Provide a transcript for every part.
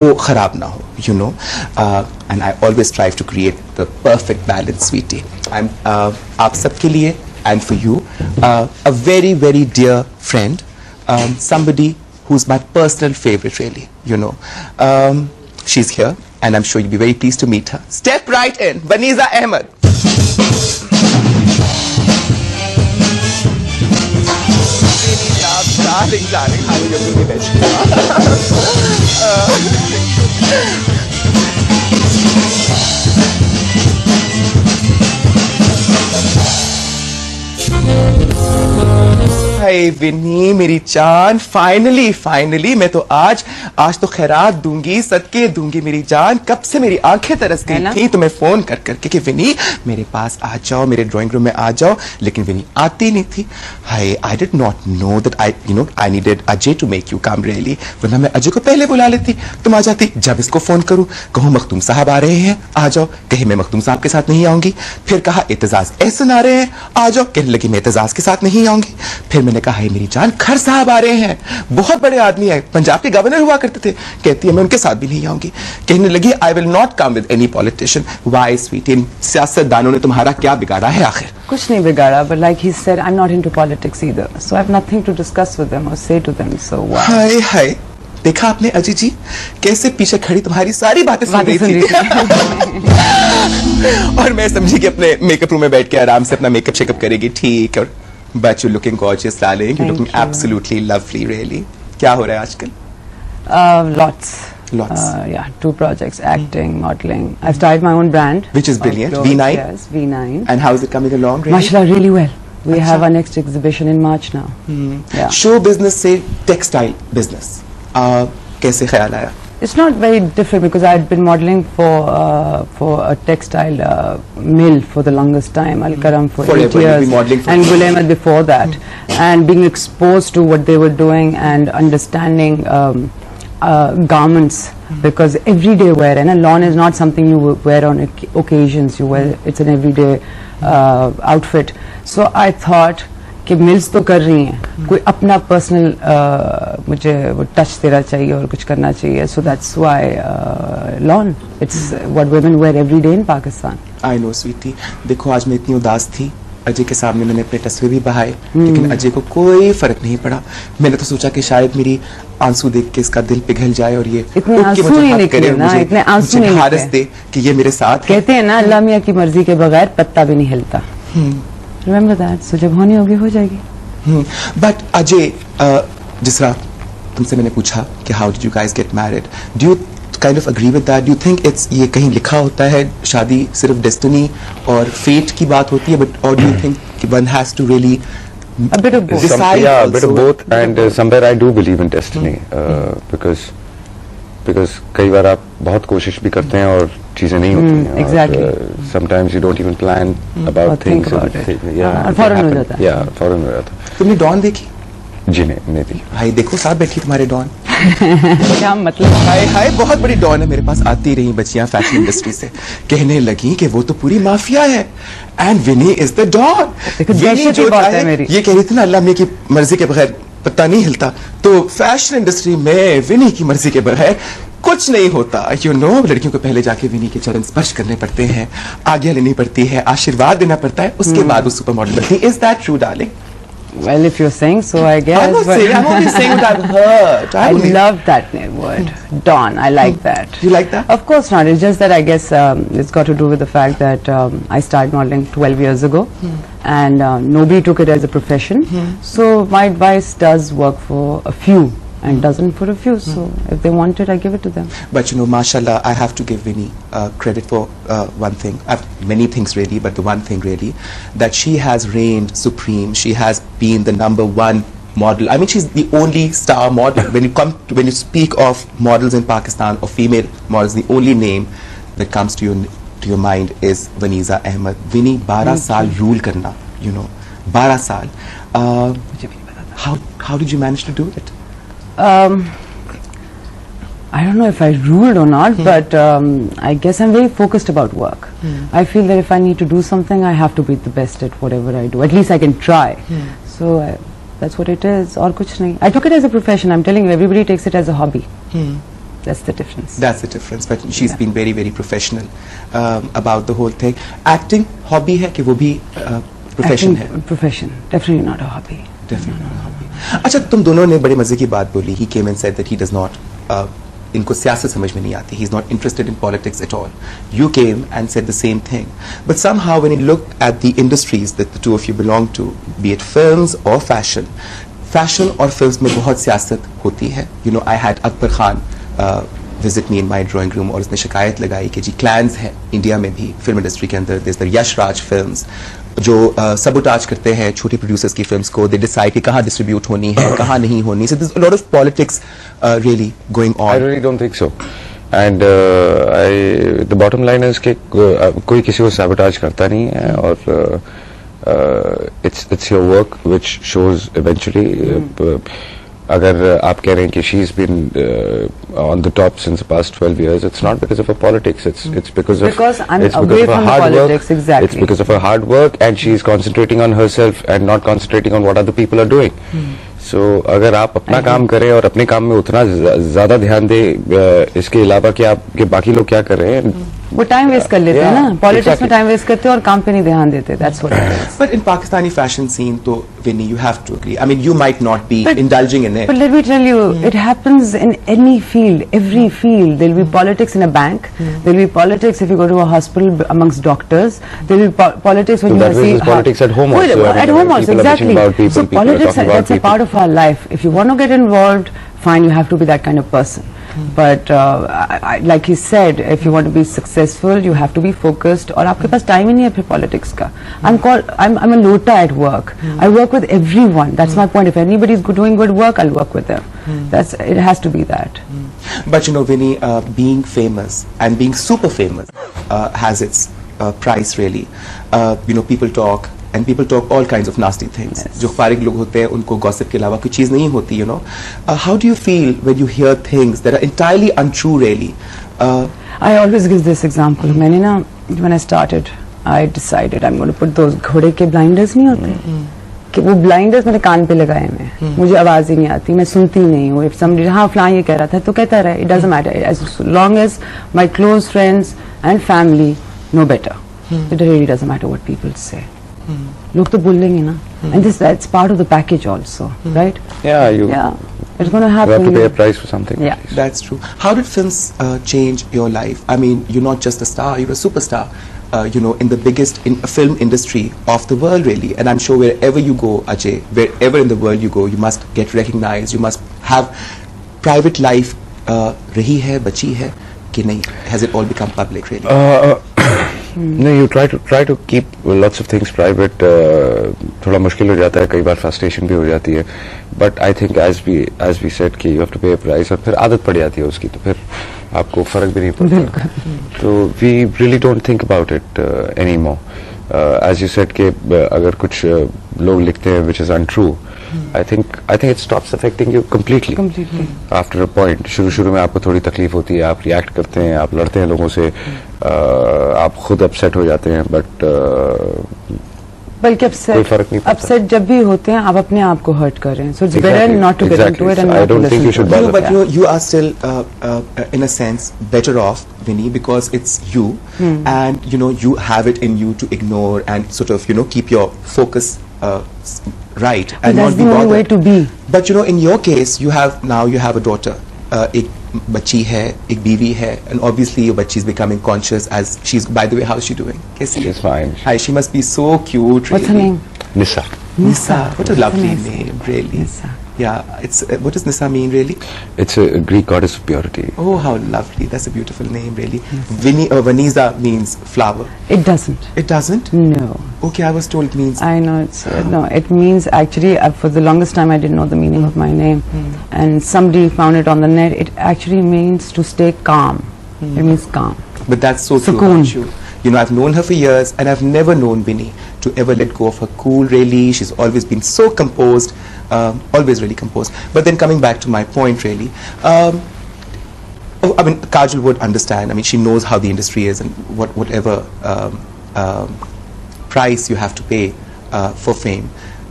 वो खराब ना हो, you know, and I always strive to create the perfect balance, sweetie. I'm आप सबके लिए and for you, a very very dear friend, somebody who's my personal favorite, really, you know. She's here and I'm sure you'll be very pleased to meet her. Step right in, Vaniza Ahmed. Darling, darling, how are you doing? हाय विनी मेरी जान, finally मैं तो आज तो खैरात दूंगी, सदके दूंगी मेरी जान। कब से मेरी आंखें तरस गई थी तुम्हें फोन कर करके कि विनी मेरे पास आ जाओ, मेरे ड्राइंग रूम में आ जाओ, लेकिन विनी आती नहीं थी। Hi I did not know that I needed Ajay to make you come really, वरना मैं अजय को पहले बुला लेती, तुम आ जाती। जब इसको फोन करूं कहूं मखदूम साहब आ रहे हैं आ जाओ, कहे मैं मखदूम साहब के साथ नहीं आऊंगी। फिर कहा एतजाज एहसन आ रहे हैं आ जाओ, कहने लगी मैं एतजाज के साथ नहीं आऊंगी। फिर मैंने कहा मेरी जान खर साहब आ रहे हैं, बहुत बड़े आदमी है, पंजाब के गवर्नर हुआ करते थे। कहती है मैं उनके साथ भी नहीं आऊंगी। कहने लगी I will not come with any politician. Why sweetie, इन सियासतदानों ने तुम्हारा क्या बिगाड़ा है आखिर? कुछ नहीं बिगाड़ा, but like he said, I'm not into politics either, so I have nothing to discuss with them or say to them. So why? हाय हाय, देखा आपने अजय जी कैसे पीछे खड़ी तुम्हारी सारी बातें सुन रही थी। और मैं समझी कि अपने मेकअप रूम में बैठ के आराम से अपना मेकअप शेकअप करेगी, ठीक है। But you're looking gorgeous, darling. You're looking absolutely lovely, really. क्या हो रहा है आजकल? Lots. Yeah, 2 projects, acting, modeling. I've started my own brand. Which is brilliant. V9? Yes, V9. And how is it coming along, really? Mashallah, really well. We have our next exhibition in March now. Yeah. Show business से textile business. कैसे ख्याल आया? It's not very different because I had been modeling for a textile mill for the longest time, Al Karam for 8 years, and Gul Ahmed before that, and being exposed to what they were doing and understanding garments, because everyday wear, and lawn is not something you wear on occasions. You wear, it's an everyday outfit. So I thought कि mills तो कर रही हैं, कोई अपना personal मुझे वो touch देना चाहिए और कुछ करना चाहिए। So that's why lawn, it's what women wear every day in Pakistan. I know sweetie, देखो आज मैं इतनी उदास थी, अजय के सामने मैंने अपने तस्वीर भी बहाए, लेकिन अजय को कोई फर्क नहीं पड़ा। मैंने तो सोचा कि शायद मेरी आंसू देख के इसका दिल पिघल जाए और ये इतने आंसू नहीं निकले ना, इतने आंसू नहीं हारस दे कि ये मेरे साथ कहते हैं ना अल्लाह मियां की मर्जी के बगैर पत्ता भी नहीं हिलता। Remember that. So जब होनी होगी हो जाएगी। But अजय, जिस तरह तुमसे मैंने पूछा कि how did you guys get married? Do you kind of agree with that? Do you think it's ये कहीं लिखा होता है शादी सिर्फ destiny और fate की बात होती है, but or do you think one has to really a bit of both? Decide yeah, a bit of both, and somewhere I do believe in destiny, because कई बार आप बहुत कोशिश भी करते हैं और चीजें नहीं होती हैं। Exactly. Sometimes you don't even plan about things. और फौरन हो जाता है। Yeah, फौरन हो जाता है। तुमने डॉन देखी? जी नहीं थी। भाई देखो साथ बैठी तुम्हारे डॉन। क्या मतलब? हाय हाय, बहुत बड़ी डॉन है, मेरे पास आती रही बच्चियां फैशन इंडस्ट्री से, कहने लगी कि वो तो पूरी माफिया है and Vinnie is the don. Vinnie जो चाहे, ये कह रही थी ना अल्लाह मियां की मर्जी के बगैर पत्ता नहीं हिलता, तो फैशन इंडस्ट्री में विनी की मर्जी के बगैर कुछ नहीं होता। यू नो, लड़कियों को पहले जाके विनी के चरण स्पर्श करने पड़ते हैं, आज्ञा लेनी पड़ती है, आशीर्वाद देना पड़ता है, उसके बाद वो सुपर मॉडल बनती है। Is that true darling? Well, if you're saying so, I guess. I'm only saying what I've heard. I love that word, Dawn. I like that. You like that? Of course not. It's just that I guess it's got to do with the fact that I started modeling 12 years ago, and nobody took it as a profession. So my advice does work for a few and doesn't for a few. So if they want it, I give it to them. But you know, mashallah, I have to give Winnie credit for one thing. Many things really, but the one thing really, that she has reigned supreme. She has been the #1 model. I mean, she's the only star model. When you speak of models in Pakistan or female models, the only name that comes to your mind is Vaniza Ahmed. Winnie 12 साल rule करना, you know, 12 साल. How did you manage to do it? I don't know if I ruled or not, but I guess I'm very focused about work. I feel that if I need to do something, I have to be the best at whatever I do. At least I can try. So that's what it is. और कुछ नहीं. I took it as a profession. I'm telling you, everybody takes it as a hobby. That's the difference. That's the difference. But she's been very, very professional about the whole thing. Acting hobby है कि वो भी profession है? Profession, definitely not a hobby. Definitely not a hobby. अच्छा, तुम दोनों ने बड़े मजे की बात बोली. He came and said that he does not. इनको सियासत समझ में नहीं आती. He's not interested in politics at all. You came and said the same thing. But somehow when you look at the industries that the two of you belong to, be it films or fashion और films में बहुत सियासत होती है. You know, I had Akbar Khan visit me in my drawing room और उसने शिकायत लगाई कि जी clans है इंडिया में भी फिल्म इंडस्ट्री के अंदर. There's the Yash Raj films जो सबोटाज करते हैं छोटे प्रोड्यूसर्स की फिल्म्स को. दे डिसाइड कि कहाँ डिस्ट्रीब्यूट होनी है, कहाँ नहीं होनी. So there is a lot of politics really going on. I really don't think so. And the bottom line is कि कोई किसी को sabotage करता नहीं है और it's your work which shows eventually. अगर आप कह रहे हैं कि she's been on the top since the past 12 years, it's not because of her politics. It's because I'm it's away because of her from the hard politics, work. exactly. It's because of her hard work, and she's concentrating on herself and not concentrating on what other people are doing. So अगर आप अपना काम करें और अपने काम में उतना ज्यादा ध्यान दें इसके अलावा कि आपके बाकी लोग क्या कर रहे हैं, वो टाइम वेस्ट कर लेते हैं ना. Politics exactly. में टाइम वेस्ट करते हैं और काम पे नहीं ध्यान देते. That's what it is. But in Pakistani fashion scene, तो Vinny, you have to agree. I mean, you might not be indulging in it. But let me tell you, it happens in any field, every field. There'll be politics in a bank. There'll be politics if you go to a hospital amongst doctors. There'll be politics when So you that see raises politics at home also. I mean, At home also, people are exactly. bitching about people, So people are politics, talking about that's a people. part of our life. If you want to get involved, fine, you have to be that kind of person. But like he said, if you want to be successful, you have to be focused. और आपके पास time ही नहीं है फिर politics का. I'm a lota at work. I work with everyone. That's my point. If anybody is doing good work, I'll work with them. It has to be that. But you know, Vinny, being famous and being super famous has its price really. You know, people talk all kinds of nasty things. जो फारिग लोग होते हैं उनको gossip के अलावा कोई चीज़ नहीं होती, you know. How do you feel when you hear things that are entirely untrue really? I always give this example. मैंने ना, when I started, I decided I'm going to put those घोड़े के blinders नहीं होते कि वो blinders मैंने कान पे लगाए हैं. मुझे आवाज़ ही नहीं आती, मैं सुनती नहीं हूँ. If somebody हाँ फलां ये कह रहा था तो कहता रहे. It doesn't matter as long as my close friends and family know better. It really doesn't matter what people say. लोग तो बोलेंगे ना. And that's part of the package also, right? Yeah, it's going to you happen. have to pay a price for something. Yeah. That's true. How did films change your life? I mean, you're not just a star, you're a superstar. You know, in the biggest film industry of the world, really. And I'm sure wherever you go, Ajay, wherever in the world you go, you must get recognized. You must have private life. रही है, बची है कि नहीं? Has it all become public, really? No, you try to keep lots of things private. थोड़ा मुश्किल हो जाता है, कई बार frustration भी हो जाती है. But I think as we said कि you have to pay a price और फिर आदत पड़ जाती है उसकी, तो फिर आपको फर्क भी नहीं पड़ता. तो we really don't think about it anymore. As you said कि अगर कुछ लोग लिखते हैं which is untrue, I think it stops affecting you completely. After a point, शुरू में आपको थोड़ी तकलीफ होती है, आप रिएक्ट करते हैं, आप लड़ते हैं लोगों से, आप खुद अपसेट हो जाते हैं, बट बल्कि कोई फर्क नहीं पड़ता. अपसेट जब भी होते हैं आप अपने आप को हर्ट कर रहे हैं. So it's better not to get into it and I not to don't think listen you should to it. No, bother. but you are still, in a sense, better off, Vinny, because it's you, and you know you have it in you to ignore and sort of keep your focus right and That's not be the only bothered. way to be. But you know, in your case, you have a daughter. एक बच्ची है, एक बीवी है, and obviously your बच्ची is becoming conscious as she's. By the way, how is she doing? कैसी है? She's fine. Hi, she must be so cute. What's her really. name? Nissa. Nissa. What a lovely Nice. name, really. Nissa. Yeah, it's. What does Nissa mean, really? It's a Greek goddess of purity. Oh, how lovely. That's a beautiful name, really. Vaniza means flower. It doesn't. It doesn't? No. Okay, I was told it means. I know it's no. It means actually for the longest time I didn't know the meaning of my name, and somebody found it on the net. It actually means to stay calm. It means calm. But that's so true Sukoon. about you. You know, I've known her for years, and I've never known Vinny to ever let go of her cool, really. She's always been so composed, always really composed. But then coming back to my point, really, I mean, Kajal would understand. I mean, she knows how the industry is and whatever price you have to pay for fame.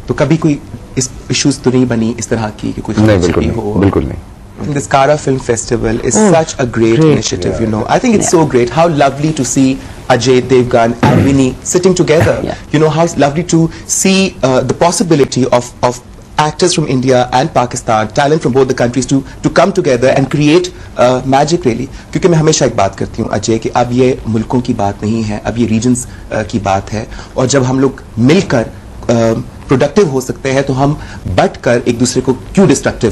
तो कभी कोई इस issues तो नहीं बनी इस तरह की कि कोई नहीं, खर्च बिल्कुल भी नहीं, हो? बिल्कुल नहीं. This Kara Film Festival is such a great initiative, you know. I think it's so great. How lovely to see Ajay Devgan and Vinny sitting together. You know, how lovely to see the possibility of actors from India and Pakistan, talent from both the countries to come together and create magic really. क्योंकि मैं हमेशा एक बात करती हूँ अजय कि अब ये मुल्कों की बात नहीं है, अब ये रीजन्स की बात है, और जब हम लोग मिलकर प्रोडक्टिव हो सकते हैं तो हम बट कर एक दूसरे को क्यों डिस्ट्रक्टिव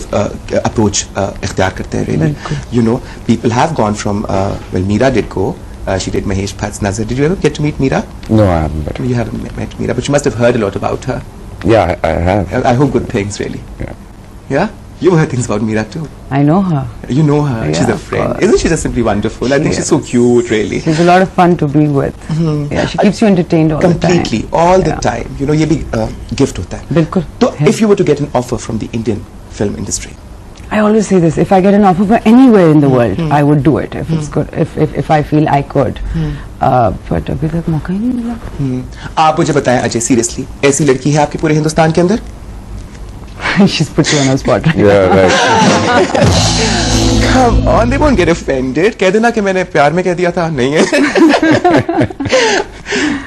अप्रोच इख्तियार करते हैं really. You know, people have gone from well, Meera did go. She did Mahesh Bhatt's Nazar. Did you ever get to meet Meera? No, I haven't met her. You haven't met Meera, but you must have heard a lot about her. Yeah, I have. I hope good things, really. Yeah. Yeah? You've heard things about Meera too. I know her. You know her. Yeah, She's a of friend. course. Isn't she just simply wonderful? I think she's so cute, really. She's a lot of fun to be with. Yeah, she keeps you entertained all Completely, the time. all the time. You know, ये भी gift होता है. बिल्कुल. So, if you were to get an offer from the Indian film industry, I always say this: if I get an offer for anywhere in the world, I would do it if it's good. If I feel I could. But अभी तक मौका ही नहीं मिला. आप मुझे बताएं Ajay, seriously ऐसी लड़की है आपके पूरे हिंदुस्तान के अंदर? She's put you on a spot. Yeah, right. Come on, they won't get offended. कह देना कि मैंने प्यार में कह दिया था, नहीं है.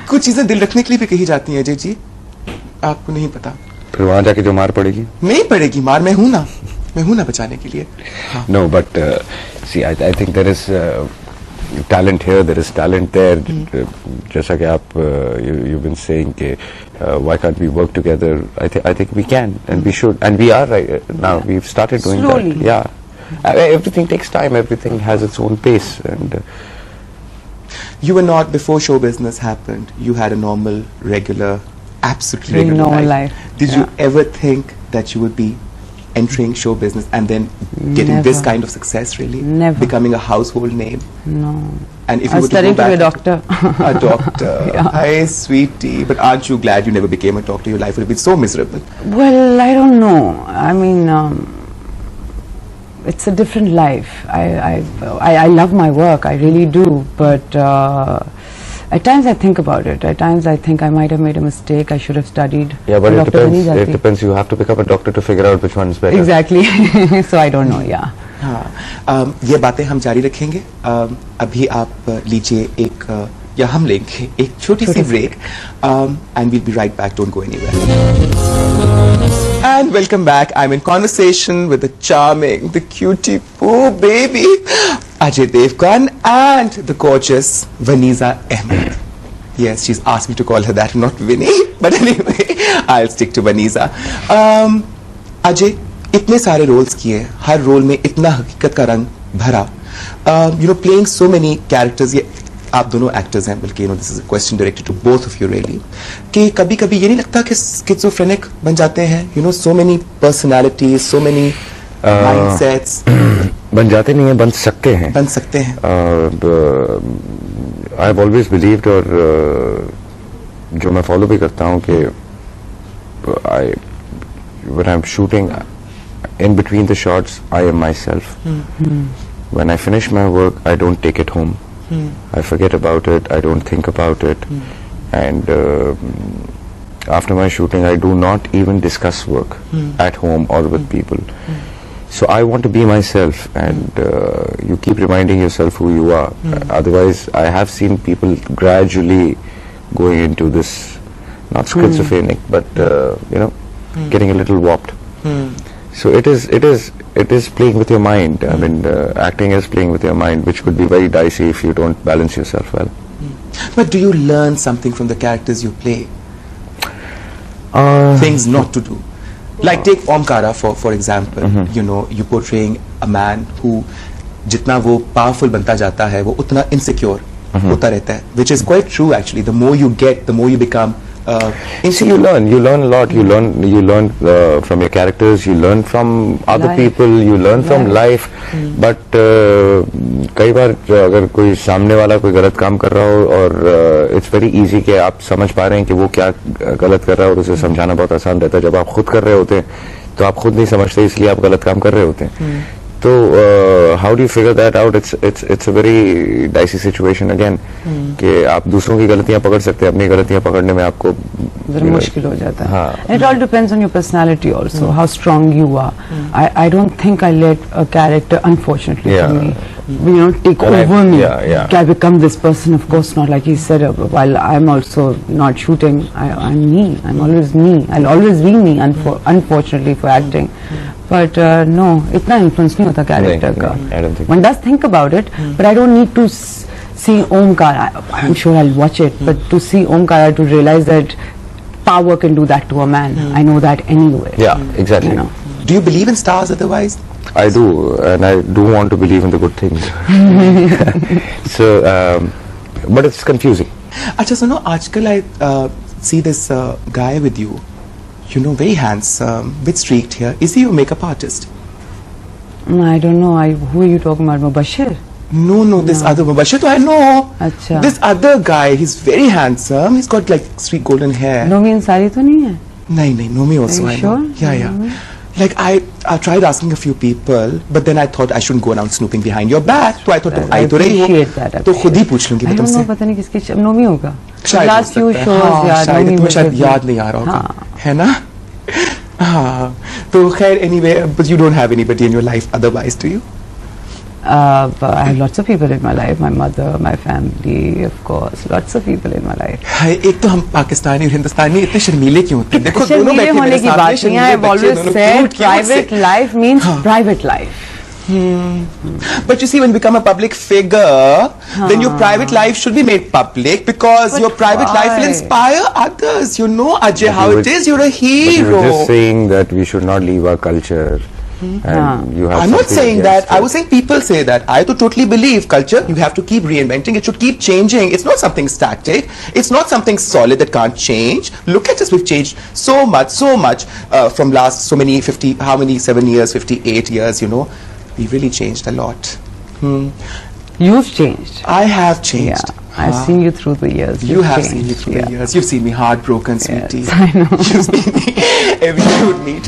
कुछ चीजें दिल रखने के लिए भी कही जाती हैं अजय जी, आपको नहीं पता. फिर वहाँ जाके जो मार पड़ेगी? नहीं पड़ेगी मार, मैं हूं ना बचाने के लिए. No, but see, I think there is talent here, there is talent there. जैसा कि आप you've been saying कि why can't we work together? I think we can and we should and we are right now. We've started doing Slowly. that. Yeah, everything takes time. Everything has its own pace and. You were not, before show business happened, you had a normal, regular, absolutely Very regular normal life. life. Did you ever think that you would be entering show business and then getting this Never. kind of success really? Never. Becoming a household name? No. And if I you was were to studying go to be a back doctor. a doctor. Hi, sweetie. But aren't you glad you never became a doctor? Your life would have been so miserable. Well, I don't know. I mean, it's a different life. I love my work. I really do. But at times I think about it. At times I think I might have made a mistake. I should have studied. Yeah, but it Doctor बनी depends. It जाती. depends. You have to become a doctor to figure out which one is better. Exactly. So I don't know. Yeah. हाँ, ये बातें हम जारी रखेंगे. अभी आप लीजिए एक या हम लेंगे एक छोटी सी break and we'll be right back. Don't go anywhere. And welcome back. I'm in conversation with the charming, the cutie poo baby Ajay Devgan and the gorgeous Vaniza Ahmed. Yes, she's asked me to call her that, not Vinny. But anyway, I'll stick to Vaniza. Ajay, इतने सारे roles किए, हर role में इतना हकीकत का रंग भरा. You know, playing so many characters. ये आप दोनों एक्टर्स हैं, बल्कि this is a question directed to both of you really, कि कभी कभी ये नहीं लगता कि स्किज़ोफ्रेनिक बन जाते हैं? You know, so many personalities, so many mindsets. बन जाते नहीं है, बन सकते हैं. बन सकते हैं. आई हैव ऑलवेज बिलीव्ड, और जो मैं फॉलो भी करता हूँ कि when I'm shooting, in between the shots, I am myself. When I finish my work, I don't take it home. I forget about it. I don't think about it. And after my shooting, I do not even discuss work at home or with people. So I want to be myself, and you keep reminding yourself who you are. Otherwise, I have seen people gradually going into this, not schizophrenic, but you know, getting a little warped. So it is playing with your mind. I mean, acting is playing with your mind, which could be very dicey if you don't balance yourself well. But do you learn something from the characters you play? Things not to do. Like take Omkara for example. You know, you portraying a man who जितना वो powerful बनता जाता है, वो उतना insecure होता रहता है, which is quite true actually. The more you get, the more you become. See, you learn a lot. You learn from your characters. You learn from other Life. people. You learn from life. But कई बार अगर कोई सामने वाला कोई गलत काम कर रहा हो, और इट्स वेरी इजी कि आप समझ पा रहे हैं कि वो क्या गलत कर रहा है, और उसे समझाना बहुत आसान रहता है. जब आप खुद कर रहे होते हैं तो आप खुद नहीं समझते, इसलिए आप गलत काम कर रहे होते हैं. तो how do you figure that out? It's a very dicey situation again कि आप दूसरों की गलतियां पकड़ सकते हैं, अपनी गलतियां पकड़ने में आपको जरा मुश्किल हो जाता है. हाँ. It all depends on your personality also, how strong you are. I don't think I let a character, unfortunately Yeah. for me, take And over me. yeah. Can I become this person? Of course not. Like he said, while I'm also not shooting, I'm me. I'm always me. I'll always be me, unfortunately, for acting. But no, इतना influence नहीं होता character का. I don't think One does think about it, but I don't need to see Omkara. I'm sure I'll watch it, but to see Omkara, to realize that power can do that to a man, I know that anyway. Yeah, exactly. You know. Do you believe in stars otherwise? I do, and I do want to believe in the good things. So, but it's confusing. Acha, suno, aajkal I see this guy with you. Very handsome, bit streaked here. Is he your makeup artist? I don't know. Who are you talking about? Mubashir? No, this other Mubashir, I know. Acha. This other guy, he's very handsome. He's got like sweet golden hair. Nomi Ansari तो नहीं है? No, Nomi also. Are you I know. sure? Yeah. Like I tried asking a few people, but then I thought I shouldn't go around snooping behind your back. So I thought तुम आई तो रही हो, appreciate that. तो खुद ही पूछ लूंगी I मैं don't know, तुमसे. पता नहीं किसकी Nomi होगा. शायद हो Last few सकता है. shows हाँ, याद शायद Nomi तुम्हें was शायद with याद me. नहीं आ रहा होगा, हाँ. है ना? हाँ. तो खैर anyway, but you don't have anybody in your life otherwise, do you? But I have lots of people in my life. My mother, my family, of course. Lots of people in my life. हाय, एक तो हम पाकिस्तानी और हिंदुस्तानी इतने शर्मीले क्यों होते हैं? देखो दोनों शर्मीले बैठे होने मेरे की सामने, बात नहीं है. शर्मीले I've बच्चे always दोनों said cute से. private life means private life. But you see, when you become a public figure, then your private life should be made public because But your private life will why? inspire others. You know, Ajay, But how you it were- is. You're a But you were hero. just saying that we should not leave our culture, and you have. I'm not something saying against that. I it. was saying people say that. I totally believe culture, you have to keep reinventing. It should keep changing. It's not something static. It's not something solid that can't change. Look at us. We've changed so much from last so many 50, how many, 7 years, 58 years, We've really changed a lot. You've changed. I have changed. Yeah. I've seen you through the years. You You've have changed. seen me through Yeah. the years. You've seen me heartbroken, sweetie. Yes, I know. You've seen me every day would meet.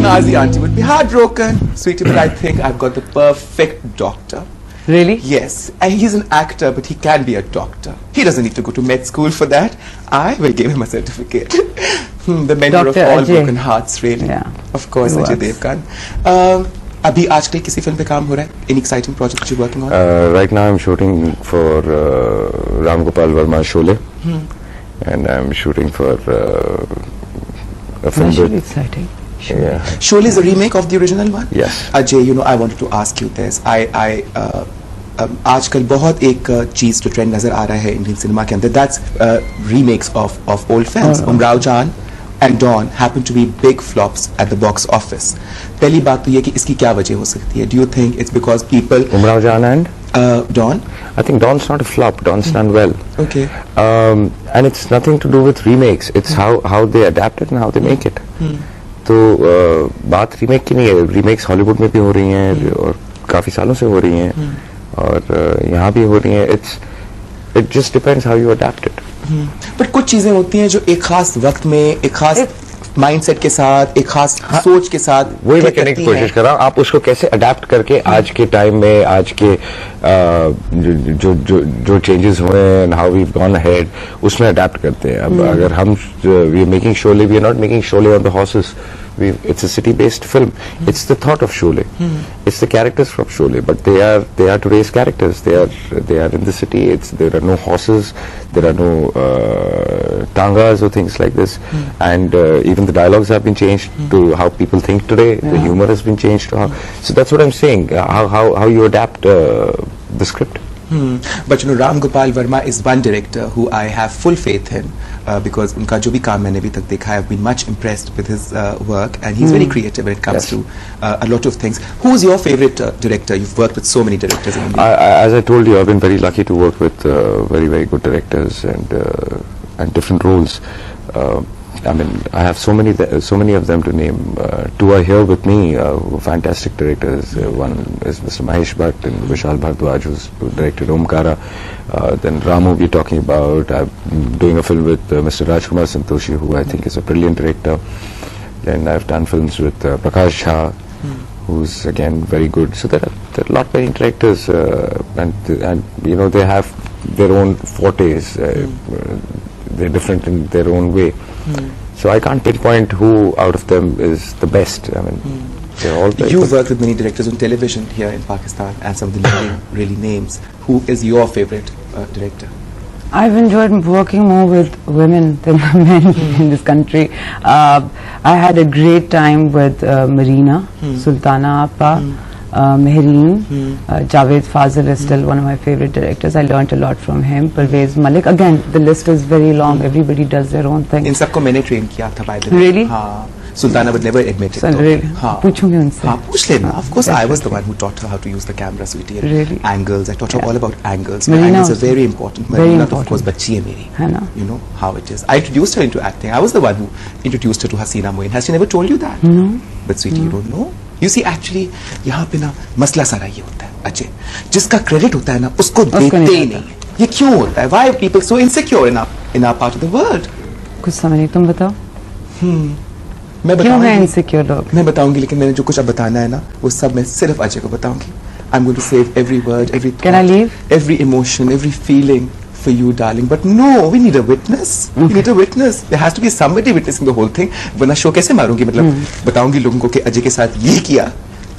Nazi auntie would be heartbroken, sweetie, but I think I've got the perfect doctor. Really? Yes, and he's an actor, but he can be a doctor. He doesn't need to go to med school for that. I will give him a certificate. The mentor Dr. of all Ajay. broken hearts, really. Yeah. Of course, He Ajay was. Devgan. अभी आजकल किसी film पे काम हो रहा है? Any exciting project you're working on? Right now, I'm shooting for Ram Gopal Verma's Sholay, and I'm shooting for a film That should be with. exciting. Yeah. Sholay is a remake of the original one? Yes. Ajay, I wanted to ask you this. आजकल बहुत एक चीज जो trend नजर आ रहा है Indian cinema के अंदर, that's remakes of old films. Umrao जान and Dawn happen to be big flops at the box office. पहली बात तो ये कि इसकी क्या वजह हो सकती है? Do you think it's because people Umrao Jan and Dawn? I think Dawn's not a flop. Dawn's done well. Okay. And it's nothing to do with remakes. It's how they adapt it and how they make it. तो बात remake की नहीं है. Remakes Hollywood में भी हो रही हैं और काफी सालों से हो रही हैं और यहाँ भी हो रही हैं. It just depends how you adapt it. But कुछ चीजें होती हैं जो एक खास वक्त में एक खास माइंडसेट के साथ, एक खास सोच के साथ वही मैं click कहने की करती कोशिश हैं. कर रहा हूँ. आप उसको कैसे अडेप्ट करके आज के टाइम में आज के जो चेंजेस हुए and how we gone ahead उसमें अडेप्ट करते हैं. अब अगर हम we are making Sholay, we are not making Sholay on the horses. It's a city-based film. It's the thought of Sholay. It's the characters from Sholay, but they are today's characters. They are in the city. There are no horses. There are no tangas or things like this. And even the dialogues have been changed to how people think today. The humor has been changed to how. So that's what I'm saying. How you adapt the script. But Ram Gopal Verma is one director who I have full faith in because उनका जो भी काम मैंने अभी तक देखा है, I've been much impressed with his work and he's very creative when it comes Yes. to a lot of things. Who's your favorite director? You've worked with so many directors in India. As I told you, I've been very lucky to work with very, very good directors and different roles. I mean, I have so many of them to name. Two are here with me, fantastic directors. One is Mr. Mahesh Bhatt and Vishal Bhardwaj, who's directed Omkara. Then Ramu we're talking about. I'm doing a film with Mr. Rajkumar Santoshi, who I think is a brilliant director. Then I've done films with Prakash Jha, who's again very good. So there are a lot many directors, and you know they have their own fortes. They're different in their own way. So I can't pinpoint who out of them is the best. I mean, they're all very You've good. worked with many directors on television here in Pakistan and some of the leading really names. Who is your favorite director? I've enjoyed working more with women than men in this country. I had a great time with Marina, Sultana Appa, Mehreen, Javed Fazil is still one of my favorite directors. I learnt a lot from him. Parvez Malik. Again, the list is very long. Everybody does their own thing. इन सबको मैंने train किया था by the way. Really? हाँ. Sultana would never admit it. So, though. really? हाँ. पूछूंगी उनसे. हाँ, पूछ लेना. Of course, I was the one who taught her how to use the camera, sweetie. And Really? angles. I taught her all about angles. Marina Angles are also. very important. Very Marina, important. of course, बच्ची है मेरी. है ना? You know how it is. I introduced her into acting. I was the one who introduced her to Hasina Moin. Has she never told you that? No. But sweetie, you don't know. You see, actually, यहाँ पे ना मसला सारा ये होता है. अजय, जिसका credit होता है ना, उसको देते नहीं ही नहीं. ये क्यों होता है? Why are people so insecure in our part of the world? कुछ समझ नहीं. तुम बताओ. मैं क्यों है बताऊंगी. इनसिक्योर लोग? मैं बताऊंगी, लेकिन मैंने जो कुछ अब बताना है ना, वो सब मैं सिर्फ अजय को बताऊंगी. I'm going to save every word, every thought, Can I leave? every emotion, every feeling for you, darling. But no, we need a witness. We need a witness. There has to be somebody witnessing the whole thing. वरना show कैसे मारूंगी? मतलब बताऊंगी लोगों को कि अजय के साथ ये किया,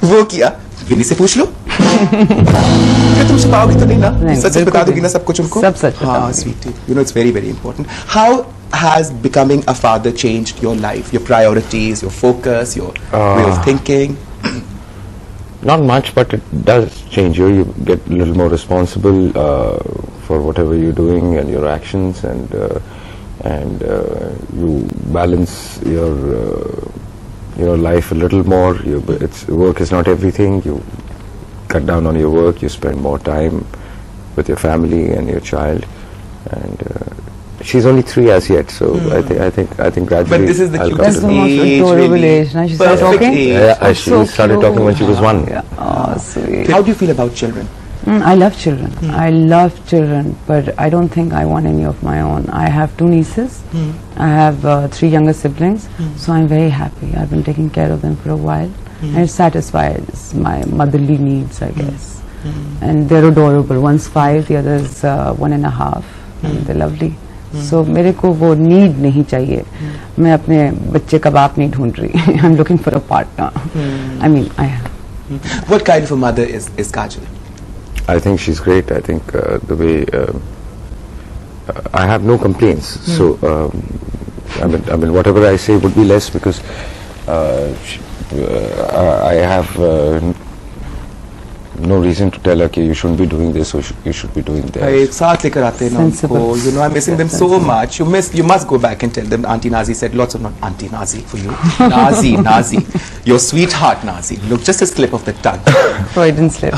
वो किया. विनी से पूछ लो. क्या तुम छुपाओगी तो नहीं ना? नहीं, सच बिल्कुल बता दोगी नहीं. ना सब कुछ उनको? सब सच हाँ, बताऊंगी. sweetie. You know, it's very, very important. How has becoming a father changed your life, your priorities, your focus, your way of thinking? Not much, but it does change you. You get a little more responsible for whatever you're doing and your actions, and you balance your life a little more. Work is not everything. You cut down on your work. You spend more time with your family and your child. And she's only 3 as yet, so I think gradually. But this is the I'll come cutest to That's the most age, adorable really. age. Now she started Perfect talking. age. Yeah, she So started talking when she was cute. 1. Yeah. Oh, sweet. How do you feel about children? I love children. I love children, but I don't think I want any of my own. I have 2 nieces. I have 3 younger siblings, so I'm very happy. I've been taking care of them for a while, and it satisfies my motherly needs, I guess. And they're adorable. One's 5, the other's 1.5, and they're lovely. So मेरे को वो need नहीं चाहिए. मैं अपने बच्चे का बाप नहीं ढूंढ रही. I'm looking for a partner. I mean, I have. What kind of a mother is Kajal? I think she's great. I think the way I have no complaints. So I mean, whatever I say would be less because I have no reason to tell her कि you shouldn't be doing this or you should be doing that. एक साथ लेकर आते हैं ना Sensible. उनको. You know, I'm missing them so much. You must go back and tell them. Auntie Nazi said lots of not Auntie Nazi for you. Nazi, your sweetheart Nazi. Look, just a slip of the tongue. Freudian slip.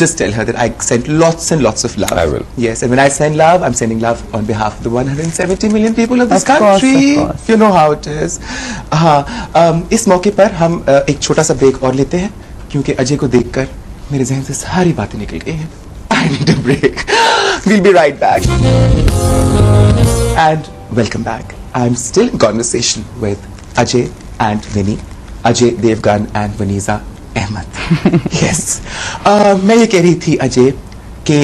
Just tell her that I sent lots and lots of love. I will. Yes, and when I send love, I'm sending love on behalf of the 170 million people of this Of course, country. of course. You know how it is. इस मौके पर हम एक छोटा सा break और लेते हैं क्योंकि अजय को देखकर मेरे जहन से सारी बातें निकल गई हैं. I need a break. We'll be right back. And welcome back. I'm still in conversation with Ajay and Vinny. Ajay Devgan and Vaniza Ahmed. Yes. मैं ये कह रही थी अजय कि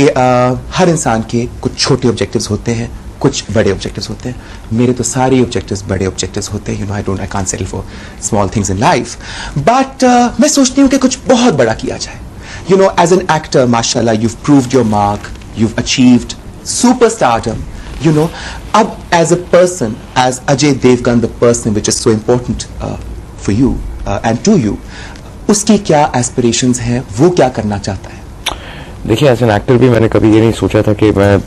हर इंसान के कुछ छोटे ऑब्जेक्टिव्स होते हैं, कुछ बड़े ऑब्जेक्टिव्स होते हैं. मेरे तो सारे ऑब्जेक्टिव्स बड़े ऑब्जेक्टिव्स होते हैं. I can't settle for small things in life. But मैं सोचती हूँ कि कुछ बहुत बड़ा किया जाए. You know, as an actor, mashallah, you've proved your mark, you've achieved superstardom. You know, अब as a person, as Ajay Devgan, the person which is so important for you and to you, उसकी क्या aspirations हैं, वो क्या करना चाहता है? देखिए एज एन एक्टर भी मैंने कभी ये नहीं सोचा था कि मैं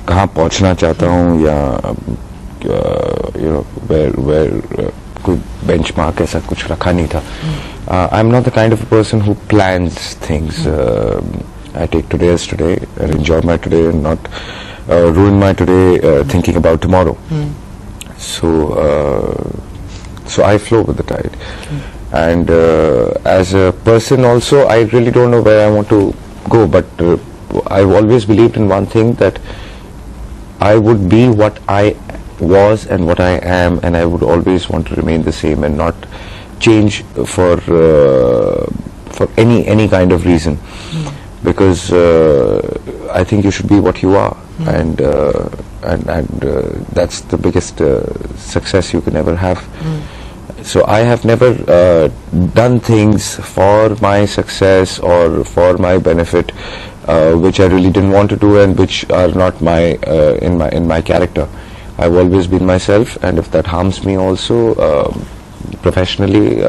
कहाँ पहुँचना चाहता हूँ या यू नो वेयर कोई बेंचमार्क ऐसा कुछ रखा नहीं था. I am not the kind of person who plans things. I take today as today and enjoy my today and not ruin my today thinking about tomorrow. So I flow with the tide. And as a person also, I really don't know where I want to go, but I've always believed in one thing, that I would be what I was and what I am, and I would always want to remain the same and not change for any kind of reason, because I think you should be what you are, and that's the biggest success you can ever have. So I have never done things for my success or for my benefit which I really didn't want to do and which are not in my character. I've always been myself, and if that harms me also professionally,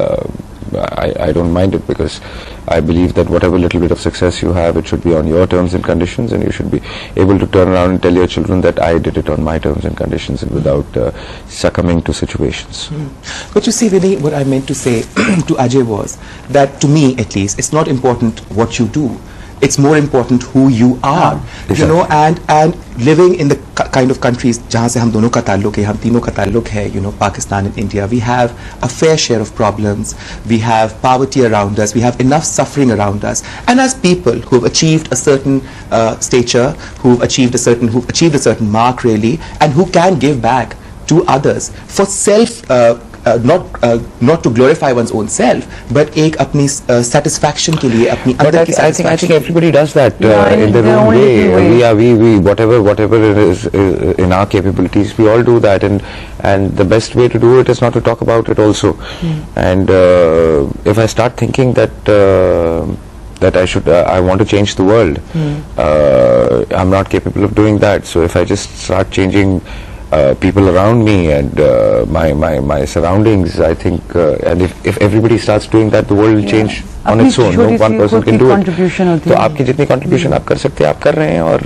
I don't mind it, because I believe that whatever little bit of success you have, it should be on your terms and conditions, and you should be able to turn around and tell your children that I did it on my terms and conditions and without succumbing to situations. But you see, Vinny, what I meant to say to Ajay was that, to me at least, it's not important what you do. It's more important who you are, you know, and living in the kind of countries जहाँ से हम दोनों का ताल्लुक है, हम तीनों का ताल्लुक है, you know, Pakistan and India, we have a fair share of problems, we have poverty around us, we have enough suffering around us, and as people who've achieved a certain stature, who've achieved a certain mark really, and who can give back to others for self not to glorify one's own self, but एक अपनी satisfaction के लिए, अपनी अंदर की I think everybody does that Yeah, in their the own only way. way. We whatever it is in our capabilities, we all do that, and the best way to do it is not to talk about it also. And if I start thinking that I want to change the world, I'm not capable of doing that. So if I just start changing people around me and my surroundings, I think, and if everybody starts doing that, the world will change on its own. No one person can do it. तो आपकी जितनी contribution आप कर सकते हैं, आप कर रहे हैं, और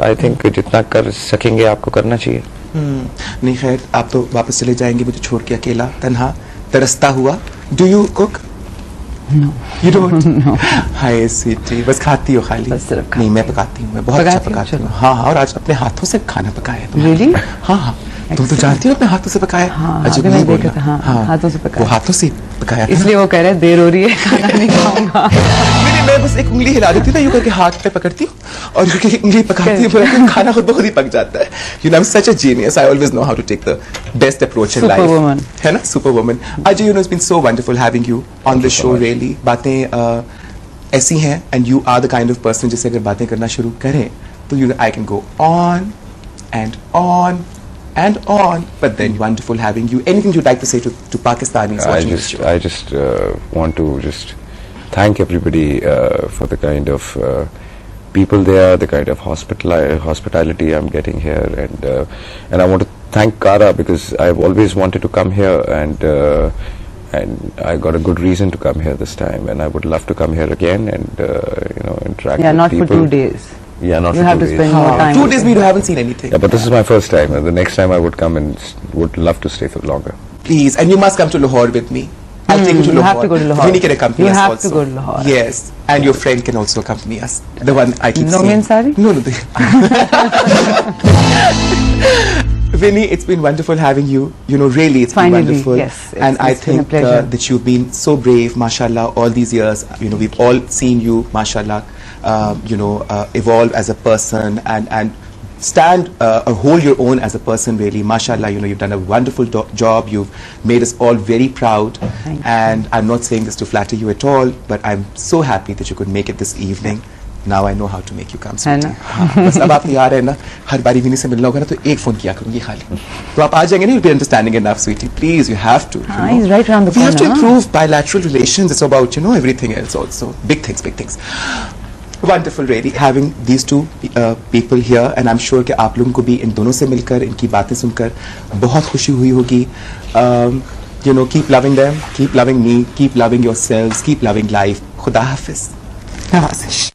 I think जितना कर सकेंगे आपको करना चाहिए. नहीं खैर, आप तो वापस चले जाएंगे मुझे छोड़ के अकेला, तन्हा, तरसता हुआ. Do you cook? No. You don't? No. हाय स्वीटी, बस खाती हो खाली? बस सिर्फ खाती नहीं, मैं पकाती हूँ, मैं बहुत अच्छा पकाती हूँ. हाँ हाँ, और आज अपने हाथों से खाना पकाया तुमने. Really? हाँ हाँ, तुम तो जानती हो अपने हाथों से पकाया. हाँ, अजीब अभी नहीं मैं देखा बोलना. था, हाँ, हाथों से पकाया. वो हाथों से पकाया था. इसलिए वो कह रहे हैं देर हो रही है, खाना नहीं खाऊंगा. मैं बस एक उंगली हिला देती हूँ ना, यूं करके हाथ पे पकड़ती हूँ और यूं करके उंगली पकाती हूँ, खाना खुद ब खुद ही पक जाता है. You know, I'm such a genius. I always know how to take the best approach in life. Superwoman. है ना, superwoman. Ajay, you know, it's been so wonderful having you on the show. Really, बातें ऐसी हैं, and you are the kind of person जिससे अगर बातें करना शुरू करें तो you know, I can go on and on and on. But then wonderful having you. Anything you'd like to say to Pakistanis watching this show? I just want to just thank everybody for the kind of people there, the kind of hospitality I'm getting here, and I want to thank Kara, because I've always wanted to come here, and I got a good reason to come here this time, and I would love to come here again and you know, interact with not people. for 2 days. Yeah, not You for have 2 to days. spend more time. 2 days we haven't seen anything. Yeah, but this is my first time, and the next time I would come and would love to stay for longer. Please, and you must come to Lahore with me. I'll take you to you Lahore. have to go to Lahore. Vinny can accompany You us have also. to go to Lahore. Yes, and your friend can also accompany us. The one I keep Nomi seeing. Ansari? No. Vinny, it's been wonderful having you. You know, really, it's Finally, been wonderful. yes, And I it's been a think pleasure. that you've been so brave, mashallah, all these years. You know, we've all seen you, mashallah, evolve as a person and stand or hold your own as a person, really. Mashallah, you know, you've done a wonderful job. You've made us all very proud. Thank you. And I'm not saying this to flatter you at all, but I'm so happy that you could make it this evening. Now I know how to make you come, है sweetie. ना? हाँ, बस अब आप तैयार है ना, हर बारी विनी से मिलना होगा ना तो एक फोन किया करूंगी खाली. तो आप आ जाएंगे ना, you'll be understanding enough, sweetie. Please, you have to. Ah, he's right around the We have to corner, huh? improve bilateral relations. It's about, you know, everything else also. Big things, big things. Wonderful, really, having these two people here, and I'm sure कि आप लोगों को भी इन दोनों से मिलकर, इनकी बातें सुनकर बहुत खुशी हुई होगी. You know, keep loving them, keep loving me, keep loving yourselves, keep loving life. खुदा हाफिज. नवाज़िश.